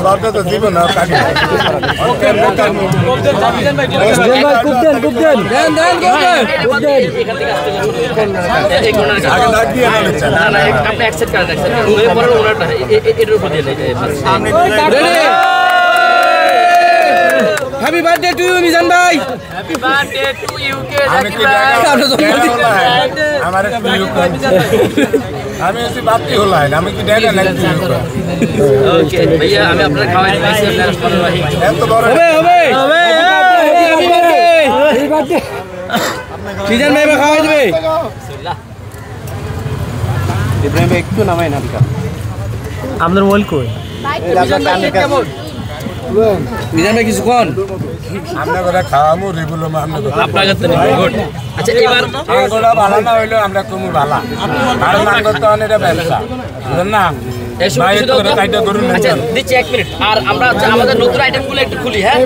বারটা তো জীবন না কাটি ওকে মোকার কুপ দেন দেন এই কোণার কাছে আগে ডাক দিয়ে না না আপনি অ্যাকসেপ্ট করেন ওই পরে ওনারটা এর উপর দিয়ে নেই সামনে happy birthday to you Mizan ভাই হ্যাপি বার্থডে টু ইউ কে আমি কি আমার আমি এসে বাপি হলাই আমি কি দেয় না ওকে ভাইয়া আমি আপনার খাওয়াই দিয়েছি এত বড় হবে হ্যাপি বার্থডে মিজান ভাই খাওয়াই দিবে ইব্রাহিম ভাই একটু নামাই না দিকা আমাদের ওয়েল কই মিজান ভাই কিছু কোন আমরা করে খাওয়ামু রেগুলার আমরা আপনার কাছে গুড আচ্ছা এবার আঙ্গুলা ভালো না হইলো আমরা কমু ভালো আর মাঙ্গ তো এটা ব্যবসা বুঝলেন না ভাই তো কাইটা করুন আচ্ছা দিচ্ছি 1 মিনিট আর আমরা আমাদের নতুন আইটেমগুলো একটু খুলি হ্যাঁ